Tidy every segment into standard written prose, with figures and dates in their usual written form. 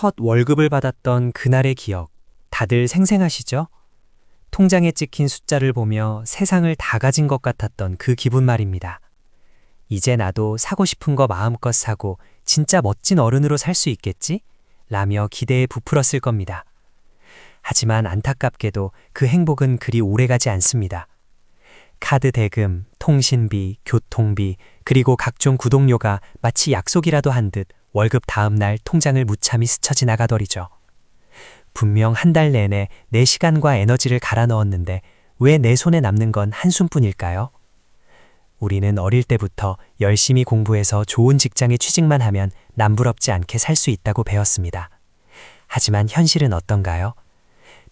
첫 월급을 받았던 그날의 기억, 다들 생생하시죠? 통장에 찍힌 숫자를 보며 세상을 다 가진 것 같았던 그 기분 말입니다. 이제 나도 사고 싶은 거 마음껏 사고 진짜 멋진 어른으로 살 수 있겠지? 라며 기대에 부풀었을 겁니다. 하지만 안타깝게도 그 행복은 그리 오래가지 않습니다. 카드 대금, 통신비, 교통비, 그리고 각종 구독료가 마치 약속이라도 한 듯 월급 다음 날 통장을 무참히 스쳐 지나가더리죠. 분명 한 달 내내 내 시간과 에너지를 갈아 넣었는데 왜 내 손에 남는 건 한숨뿐일까요? 우리는 어릴 때부터 열심히 공부해서 좋은 직장에 취직만 하면 남부럽지 않게 살 수 있다고 배웠습니다. 하지만 현실은 어떤가요?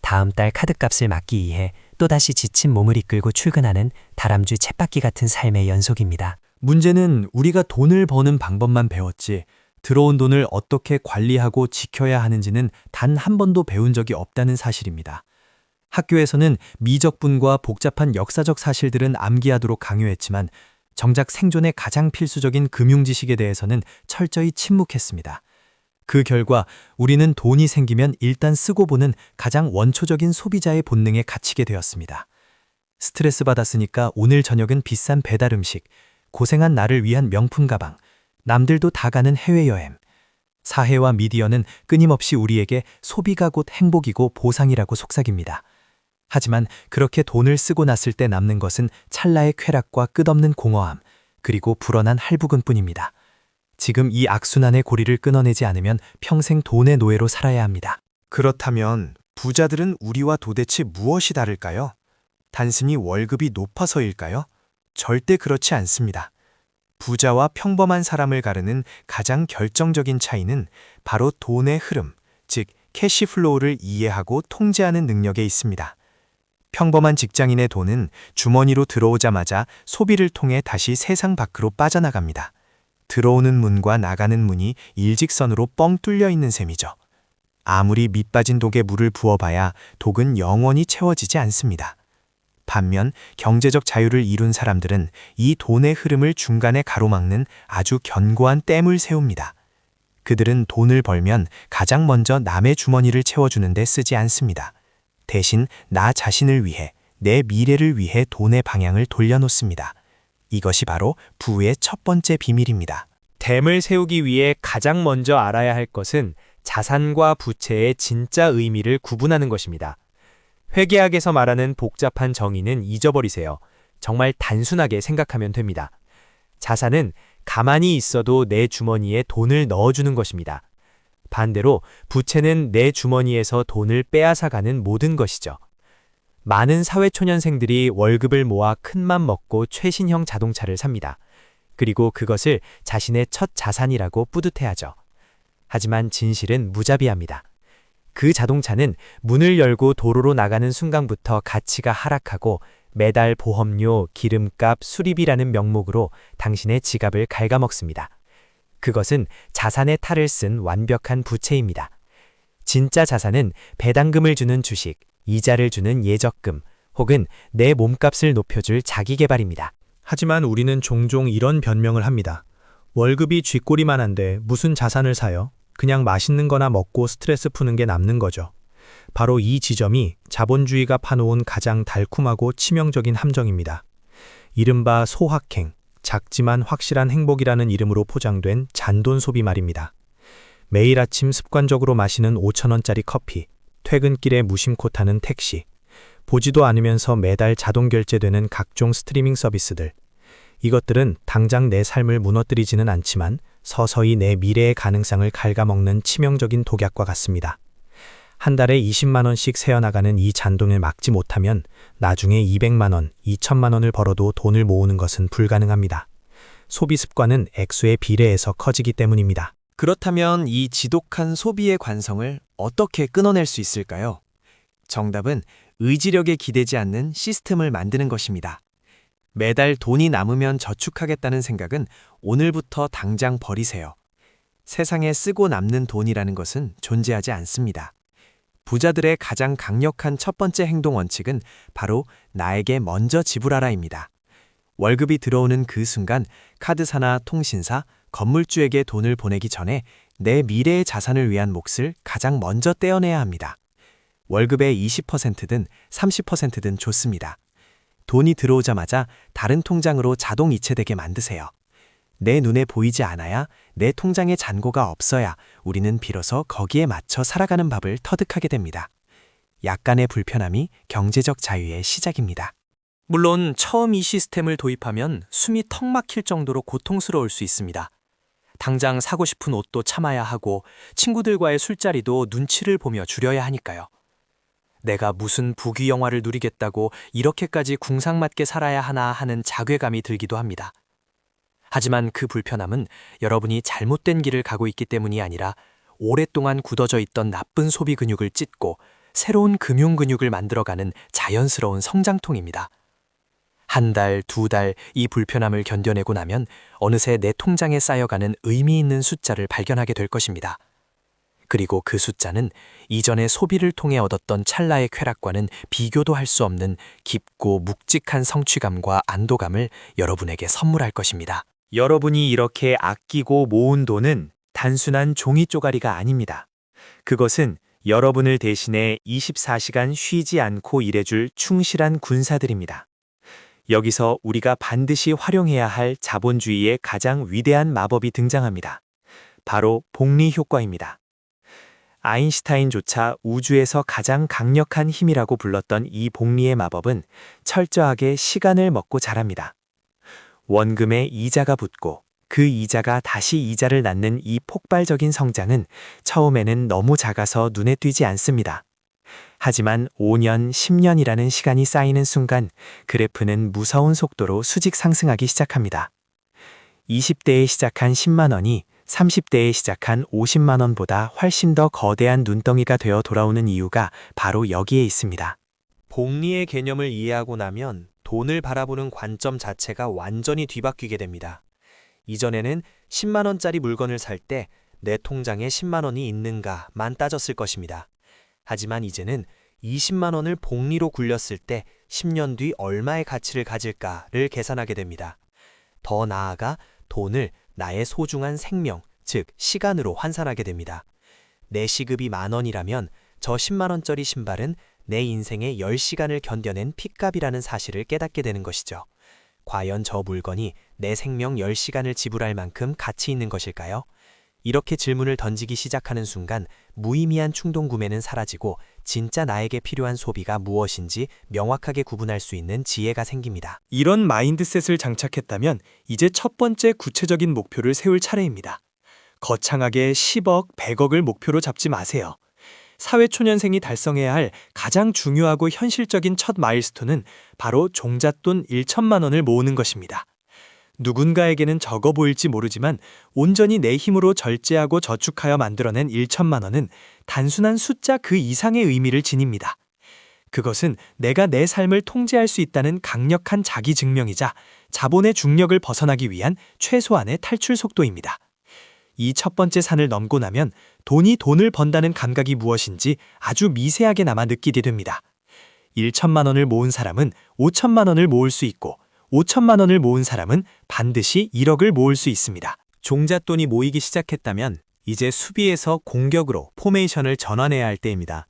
다음 달 카드값을 막기 위해 또다시 지친 몸을 이끌고 출근하는 다람쥐 쳇바퀴 같은 삶의 연속입니다. 문제는 우리가 돈을 버는 방법만 배웠지 들어온 돈을 어떻게 관리하고 지켜야 하는지는 단 한 번도 배운 적이 없다는 사실입니다. 학교에서는 미적분과 복잡한 역사적 사실들은 암기하도록 강요했지만 정작 생존에 가장 필수적인 금융 지식에 대해서는 철저히 침묵했습니다. 그 결과 우리는 돈이 생기면 일단 쓰고 보는 가장 원초적인 소비자의 본능에 갇히게 되었습니다. 스트레스 받았으니까 오늘 저녁은 비싼 배달 음식, 고생한 나를 위한 명품 가방, 남들도 다 가는 해외여행. 사회와 미디어는 끊임없이 우리에게 소비가 곧 행복이고 보상이라고 속삭입니다. 하지만 그렇게 돈을 쓰고 났을 때 남는 것은 찰나의 쾌락과 끝없는 공허함, 그리고 불어난 할부금뿐입니다. 지금 이 악순환의 고리를 끊어내지 않으면 평생 돈의 노예로 살아야 합니다. 그렇다면 부자들은 우리와 도대체 무엇이 다를까요? 단순히 월급이 높아서일까요? 절대 그렇지 않습니다. 부자와 평범한 사람을 가르는 가장 결정적인 차이는 바로 돈의 흐름, 즉 캐시플로우를 이해하고 통제하는 능력에 있습니다. 평범한 직장인의 돈은 주머니로 들어오자마자 소비를 통해 다시 세상 밖으로 빠져나갑니다. 들어오는 문과 나가는 문이 일직선으로 뻥 뚫려 있는 셈이죠. 아무리 밑빠진 독에 물을 부어봐야 독은 영원히 채워지지 않습니다. 반면 경제적 자유를 이룬 사람들은 이 돈의 흐름을 중간에 가로막는 아주 견고한 댐을 세웁니다. 그들은 돈을 벌면 가장 먼저 남의 주머니를 채워주는 데 쓰지 않습니다. 대신 나 자신을 위해, 내 미래를 위해 돈의 방향을 돌려놓습니다. 이것이 바로 부의 첫 번째 비밀입니다. 댐을 세우기 위해 가장 먼저 알아야 할 것은 자산과 부채의 진짜 의미를 구분하는 것입니다. 회계학에서 말하는 복잡한 정의는 잊어버리세요. 정말 단순하게 생각하면 됩니다. 자산은 가만히 있어도 내 주머니에 돈을 넣어주는 것입니다. 반대로 부채는 내 주머니에서 돈을 빼앗아가는 모든 것이죠. 많은 사회초년생들이 월급을 모아 큰맘 먹고 최신형 자동차를 삽니다. 그리고 그것을 자신의 첫 자산이라고 뿌듯해하죠. 하지만 진실은 무자비합니다. 그 자동차는 문을 열고 도로로 나가는 순간부터 가치가 하락하고 매달 보험료, 기름값, 수리비라는 명목으로 당신의 지갑을 갉아먹습니다. 그것은 자산의 탈을 쓴 완벽한 부채입니다. 진짜 자산은 배당금을 주는 주식, 이자를 주는 예적금, 혹은 내 몸값을 높여줄 자기계발입니다. 하지만 우리는 종종 이런 변명을 합니다. 월급이 쥐꼬리만한데 무슨 자산을 사요? 그냥 맛있는 거나 먹고 스트레스 푸는 게 남는 거죠. 바로 이 지점이 자본주의가 파놓은 가장 달콤하고 치명적인 함정입니다. 이른바 소확행, 작지만 확실한 행복이라는 이름으로 포장된 잔돈 소비 말입니다. 매일 아침 습관적으로 마시는 5,000원짜리 커피, 퇴근길에 무심코 타는 택시, 보지도 않으면서 매달 자동 결제되는 각종 스트리밍 서비스들. 이것들은 당장 내 삶을 무너뜨리지는 않지만 서서히 내 미래의 가능성을 갉아먹는 치명적인 독약과 같습니다. 한 달에 20만 원씩 새어나가는 이 잔돈을 막지 못하면 나중에 200만 원, 2천만 원을 벌어도 돈을 모으는 것은 불가능합니다. 소비 습관은 액수에 비례해서 커지기 때문입니다. 그렇다면 이 지독한 소비의 관성을 어떻게 끊어낼 수 있을까요? 정답은 의지력에 기대지 않는 시스템을 만드는 것입니다. 매달 돈이 남으면 저축하겠다는 생각은 오늘부터 당장 버리세요. 세상에 쓰고 남는 돈이라는 것은 존재하지 않습니다. 부자들의 가장 강력한 첫 번째 행동 원칙은 바로 나에게 먼저 지불하라입니다. 월급이 들어오는 그 순간 카드사나 통신사, 건물주에게 돈을 보내기 전에 내 미래의 자산을 위한 몫을 가장 먼저 떼어내야 합니다. 월급의 20%든 30%든 좋습니다. 돈이 들어오자마자 다른 통장으로 자동 이체되게 만드세요. 내 눈에 보이지 않아야, 내 통장에 잔고가 없어야 우리는 비로소 거기에 맞춰 살아가는 법을 터득하게 됩니다. 약간의 불편함이 경제적 자유의 시작입니다. 물론 처음 이 시스템을 도입하면 숨이 턱 막힐 정도로 고통스러울 수 있습니다. 당장 사고 싶은 옷도 참아야 하고 친구들과의 술자리도 눈치를 보며 줄여야 하니까요. 내가 무슨 부귀 영화를 누리겠다고 이렇게까지 궁상맞게 살아야 하나 하는 자괴감이 들기도 합니다. 하지만 그 불편함은 여러분이 잘못된 길을 가고 있기 때문이 아니라 오랫동안 굳어져 있던 나쁜 소비 근육을 찢고 새로운 금융 근육을 만들어가는 자연스러운 성장통입니다. 한 달, 두 달 이 불편함을 견뎌내고 나면 어느새 내 통장에 쌓여가는 의미 있는 숫자를 발견하게 될 것입니다. 그리고 그 숫자는 이전의 소비를 통해 얻었던 찰나의 쾌락과는 비교도 할 수 없는 깊고 묵직한 성취감과 안도감을 여러분에게 선물할 것입니다. 여러분이 이렇게 아끼고 모은 돈은 단순한 종이 쪼가리가 아닙니다. 그것은 여러분을 대신해 24시간 쉬지 않고 일해줄 충실한 군사들입니다. 여기서 우리가 반드시 활용해야 할 자본주의의 가장 위대한 마법이 등장합니다. 바로 복리 효과입니다. 아인슈타인조차 우주에서 가장 강력한 힘이라고 불렀던 이 복리의 마법은 철저하게 시간을 먹고 자랍니다. 원금에 이자가 붙고 그 이자가 다시 이자를 낳는 이 폭발적인 성장은 처음에는 너무 작아서 눈에 띄지 않습니다. 하지만 5년, 10년이라는 시간이 쌓이는 순간 그래프는 무서운 속도로 수직 상승하기 시작합니다. 20대에 시작한 10만 원이 30대에 시작한 50만 원보다 훨씬 더 거대한 눈덩이가 되어 돌아오는 이유가 바로 여기에 있습니다. 복리의 개념을 이해하고 나면 돈을 바라보는 관점 자체가 완전히 뒤바뀌게 됩니다. 이전에는 10만 원짜리 물건을 살 때 내 통장에 10만 원이 있는가만 따졌을 것입니다. 하지만 이제는 20만 원을 복리로 굴렸을 때 10년 뒤 얼마의 가치를 가질까를 계산하게 됩니다. 더 나아가 돈을 나의 소중한 생명, 즉 시간으로 환산하게 됩니다. 내 시급이 10,000원이라면 저 10만 원짜리 신발은 내 인생의 10시간을 견뎌낸 핏값이라는 사실을 깨닫게 되는 것이죠. 과연 저 물건이 내 생명 10시간을 지불할 만큼 가치 있는 것일까요? 이렇게 질문을 던지기 시작하는 순간 무의미한 충동 구매는 사라지고 진짜 나에게 필요한 소비가 무엇인지 명확하게 구분할 수 있는 지혜가 생깁니다. 이런 마인드셋을 장착했다면 이제 첫 번째 구체적인 목표를 세울 차례입니다. 거창하게 10억, 100억을 목표로 잡지 마세요. 사회초년생이 달성해야 할 가장 중요하고 현실적인 첫 마일스톤은 바로 종잣돈 1천만 원을 모으는 것입니다. 누군가에게는 적어 보일지 모르지만 온전히 내 힘으로 절제하고 저축하여 만들어낸 1천만 원은 단순한 숫자 그 이상의 의미를 지닙니다. 그것은 내가 내 삶을 통제할 수 있다는 강력한 자기 증명이자 자본의 중력을 벗어나기 위한 최소한의 탈출 속도입니다. 이 첫 번째 산을 넘고 나면 돈이 돈을 번다는 감각이 무엇인지 아주 미세하게 남아 느끼게 됩니다. 1천만 원을 모은 사람은 5천만 원을 모을 수 있고 5천만 원을 모은 사람은 반드시 1억을 모을 수 있습니다. 종잣돈이 모이기 시작했다면 이제 수비에서 공격으로 포메이션을 전환해야 할 때입니다.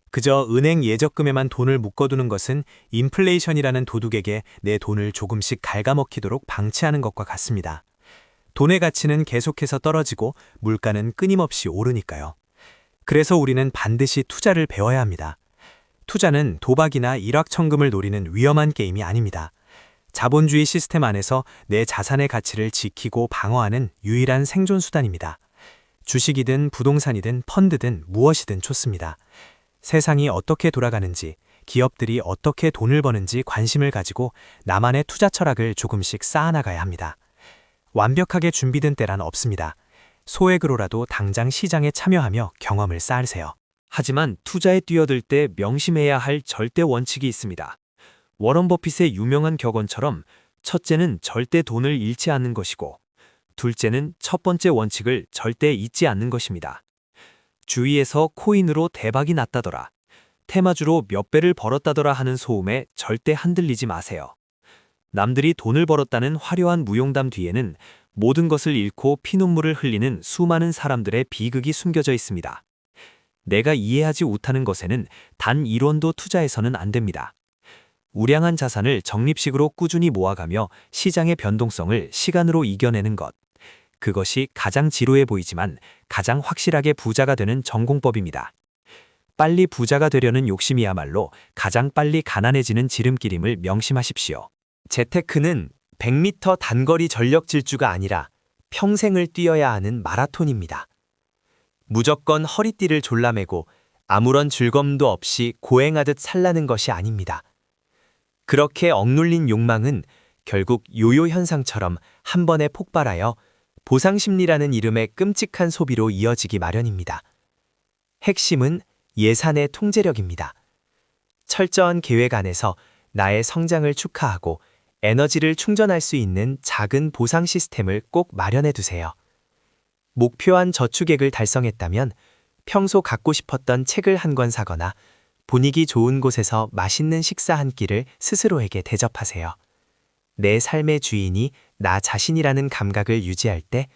그저 은행 예적금에만 돈을 묶어두는 것은 인플레이션이라는 도둑에게 내 돈을 조금씩 갉아먹히도록 방치하는 것과 같습니다. 돈의 가치는 계속해서 떨어지고 물가는 끊임없이 오르니까요. 그래서 우리는 반드시 투자를 배워야 합니다. 투자는 도박이나 일확천금을 노리는 위험한 게임이 아닙니다. 자본주의 시스템 안에서 내 자산의 가치를 지키고 방어하는 유일한 생존 수단입니다. 주식이든 부동산이든 펀드든 무엇이든 좋습니다. 세상이 어떻게 돌아가는지, 기업들이 어떻게 돈을 버는지 관심을 가지고 나만의 투자 철학을 조금씩 쌓아나가야 합니다. 완벽하게 준비된 때란 없습니다. 소액으로라도 당장 시장에 참여하며 경험을 쌓으세요. 하지만 투자에 뛰어들 때 명심해야 할 절대 원칙이 있습니다. 워런 버핏의 유명한 격언처럼 첫째는 절대 돈을 잃지 않는 것이고 둘째는 첫 번째 원칙을 절대 잊지 않는 것입니다. 주위에서 코인으로 대박이 났다더라, 테마주로 몇 배를 벌었다더라 하는 소음에 절대 흔들리지 마세요. 남들이 돈을 벌었다는 화려한 무용담 뒤에는 모든 것을 잃고 피눈물을 흘리는 수많은 사람들의 비극이 숨겨져 있습니다. 내가 이해하지 못하는 것에는 단 1원도 투자해서는 안 됩니다. 우량한 자산을 적립식으로 꾸준히 모아가며 시장의 변동성을 시간으로 이겨내는 것. 그것이 가장 지루해 보이지만 가장 확실하게 부자가 되는 전공법입니다. 빨리 부자가 되려는 욕심이야말로 가장 빨리 가난해지는 지름길임을 명심하십시오. 재테크는 100m 단거리 전력 질주가 아니라 평생을 뛰어야 하는 마라톤입니다. 무조건 허리띠를 졸라매고 아무런 즐거움도 없이 고행하듯 살라는 것이 아닙니다. 그렇게 억눌린 욕망은 결국 요요 현상처럼 한 번에 폭발하여 보상심리라는 이름의 끔찍한 소비로 이어지기 마련입니다. 핵심은 예산의 통제력입니다. 철저한 계획 안에서 나의 성장을 축하하고 에너지를 충전할 수 있는 작은 보상 시스템을 꼭 마련해 두세요. 목표한 저축액을 달성했다면 평소 갖고 싶었던 책을 한 권 사거나 분위기 좋은 곳에서 맛있는 식사 한 끼를 스스로에게 대접하세요. 내 삶의 주인이 나 자신이라는 감각을 유지할 때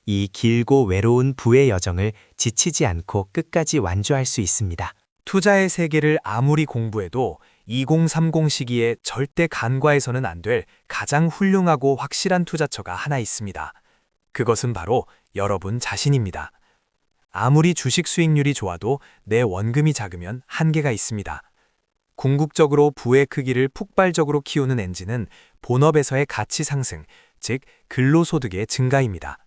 이 길고 외로운 부의 여정을 지치지 않고 끝까지 완주할 수 있습니다. 투자의 세계를 아무리 공부해도 2030 시기에 절대 간과해서는 안 될 가장 훌륭하고 확실한 투자처가 하나 있습니다. 그것은 바로 여러분 자신입니다. 아무리 주식 수익률이 좋아도 내 원금이 작으면 한계가 있습니다. 궁극적으로 부의 크기를 폭발적으로 키우는 엔진은 본업에서의 가치 상승, 즉 근로소득의 증가입니다.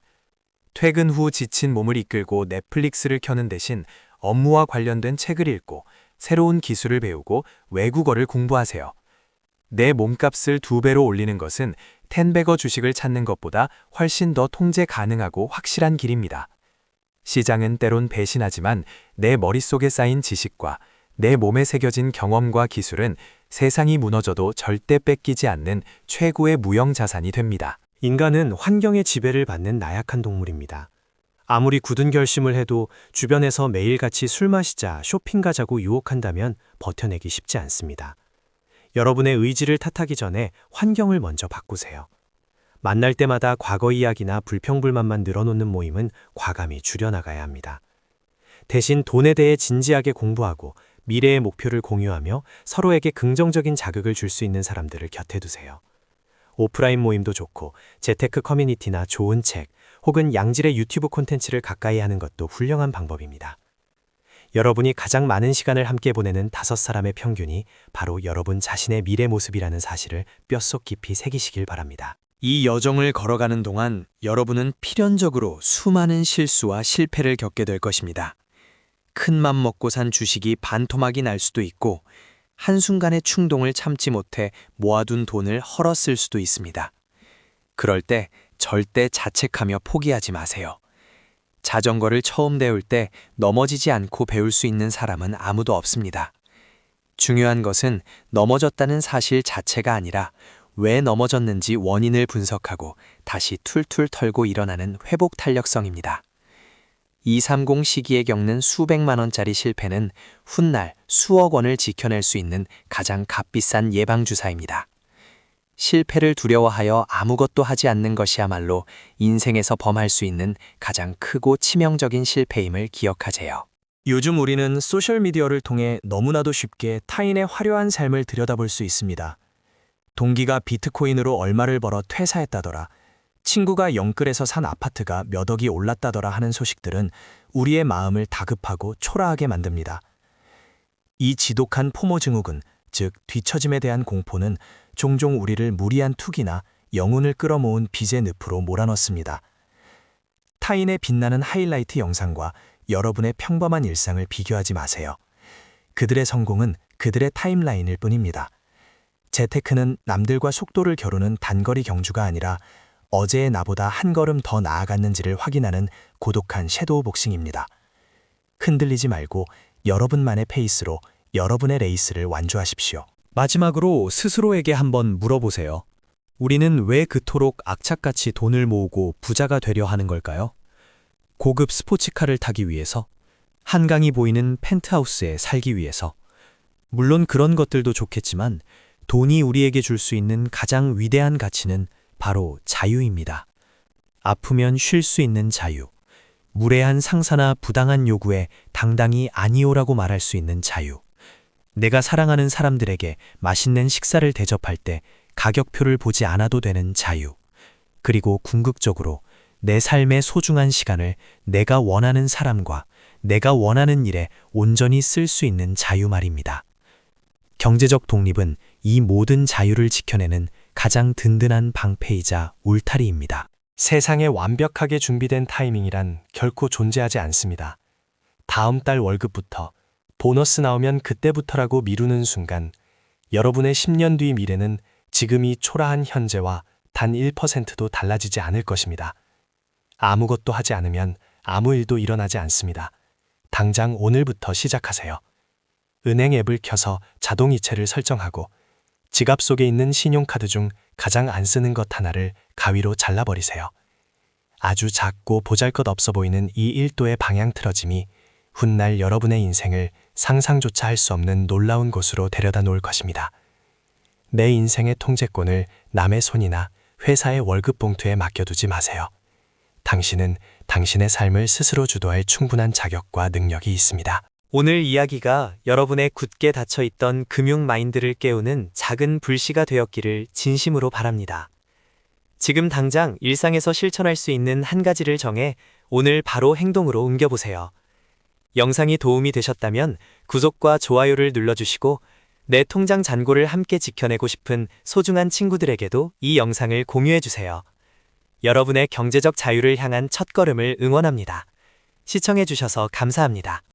퇴근 후 지친 몸을 이끌고 넷플릭스를 켜는 대신 업무와 관련된 책을 읽고 새로운 기술을 배우고 외국어를 공부하세요. 내 몸값을 2배로 올리는 것은 텐베거 주식을 찾는 것보다 훨씬 더 통제 가능하고 확실한 길입니다. 시장은 때론 배신하지만 내 머릿속에 쌓인 지식과 내 몸에 새겨진 경험과 기술은 세상이 무너져도 절대 뺏기지 않는 최고의 무형 자산이 됩니다. 인간은 환경의 지배를 받는 나약한 동물입니다. 아무리 굳은 결심을 해도 주변에서 매일같이 술 마시자, 쇼핑 가자고 유혹한다면 버텨내기 쉽지 않습니다. 여러분의 의지를 탓하기 전에 환경을 먼저 바꾸세요. 만날 때마다 과거 이야기나 불평불만만 늘어놓는 모임은 과감히 줄여나가야 합니다. 대신 돈에 대해 진지하게 공부하고 미래의 목표를 공유하며 서로에게 긍정적인 자극을 줄 수 있는 사람들을 곁에 두세요. 오프라인 모임도 좋고 재테크 커뮤니티나 좋은 책 혹은 양질의 유튜브 콘텐츠를 가까이 하는 것도 훌륭한 방법입니다. 여러분이 가장 많은 시간을 함께 보내는 5사람의 평균이 바로 여러분 자신의 미래 모습이라는 사실을 뼛속 깊이 새기시길 바랍니다. 이 여정을 걸어가는 동안 여러분은 필연적으로 수많은 실수와 실패를 겪게 될 것입니다. 큰맘 먹고 산 주식이 반토막이 날 수도 있고 한순간의 충동을 참지 못해 모아둔 돈을 헐어 쓸 수도 있습니다. 그럴 때 절대 자책하며 포기하지 마세요. 자전거를 처음 배울 때 넘어지지 않고 배울 수 있는 사람은 아무도 없습니다. 중요한 것은 넘어졌다는 사실 자체가 아니라 왜 넘어졌는지 원인을 분석하고 다시 툴툴 털고 일어나는 회복 탄력성입니다. 230 시기에 겪는 수백만 원짜리 실패는 훗날 수억 원을 지켜낼 수 있는 가장 값비싼 예방주사입니다. 실패를 두려워하여 아무것도 하지 않는 것이야말로 인생에서 범할 수 있는 가장 크고 치명적인 실패임을 기억하세요. 요즘 우리는 소셜미디어를 통해 너무나도 쉽게 타인의 화려한 삶을 들여다볼 수 있습니다. 동기가 비트코인으로 얼마를 벌어 퇴사했다더라. 친구가 영끌에서 산 아파트가 몇 억이 올랐다더라 하는 소식들은 우리의 마음을 다급하고 초라하게 만듭니다. 이 지독한 포모 증후군, 즉 뒤처짐에 대한 공포는 종종 우리를 무리한 투기나 영혼을 끌어모은 빚의 늪으로 몰아넣습니다. 타인의 빛나는 하이라이트 영상과 여러분의 평범한 일상을 비교하지 마세요. 그들의 성공은 그들의 타임라인일 뿐입니다. 재테크는 남들과 속도를 겨루는 단거리 경주가 아니라 어제의 나보다 한 걸음 더 나아갔는지를 확인하는 고독한 섀도우 복싱입니다. 흔들리지 말고 여러분만의 페이스로 여러분의 레이스를 완주하십시오. 마지막으로 스스로에게 한번 물어보세요. 우리는 왜 그토록 악착같이 돈을 모으고 부자가 되려 하는 걸까요? 고급 스포츠카를 타기 위해서? 한강이 보이는 펜트하우스에 살기 위해서? 물론 그런 것들도 좋겠지만 돈이 우리에게 줄 수 있는 가장 위대한 가치는 바로 자유입니다. 아프면 쉴 수 있는 자유. 무례한 상사나 부당한 요구에 당당히 아니오라고 말할 수 있는 자유. 내가 사랑하는 사람들에게 맛있는 식사를 대접할 때 가격표를 보지 않아도 되는 자유. 그리고 궁극적으로 내 삶의 소중한 시간을 내가 원하는 사람과 내가 원하는 일에 온전히 쓸 수 있는 자유 말입니다. 경제적 독립은 이 모든 자유를 지켜내는 가장 든든한 방패이자 울타리입니다. 세상에 완벽하게 준비된 타이밍이란 결코 존재하지 않습니다. 다음 달 월급부터, 보너스 나오면 그때부터라고 미루는 순간 여러분의 10년 뒤 미래는 지금 이 초라한 현재와 단 1%도 달라지지 않을 것입니다. 아무것도 하지 않으면 아무 일도 일어나지 않습니다. 당장 오늘부터 시작하세요. 은행 앱을 켜서 자동이체를 설정하고 지갑 속에 있는 신용카드 중 가장 안 쓰는 것 하나를 가위로 잘라버리세요. 아주 작고 보잘것없어 보이는 이 1도의 방향 틀어짐이 훗날 여러분의 인생을 상상조차 할 수 없는 놀라운 곳으로 데려다 놓을 것입니다. 내 인생의 통제권을 남의 손이나 회사의 월급 봉투에 맡겨두지 마세요. 당신은 당신의 삶을 스스로 주도할 충분한 자격과 능력이 있습니다. 오늘 이야기가 여러분의 굳게 닫혀있던 금융 마인드를 깨우는 작은 불씨가 되었기를 진심으로 바랍니다. 지금 당장 일상에서 실천할 수 있는 한 가지를 정해 오늘 바로 행동으로 옮겨보세요. 영상이 도움이 되셨다면 구독과 좋아요를 눌러주시고 내 통장 잔고를 함께 지켜내고 싶은 소중한 친구들에게도 이 영상을 공유해주세요. 여러분의 경제적 자유를 향한 첫걸음을 응원합니다. 시청해주셔서 감사합니다.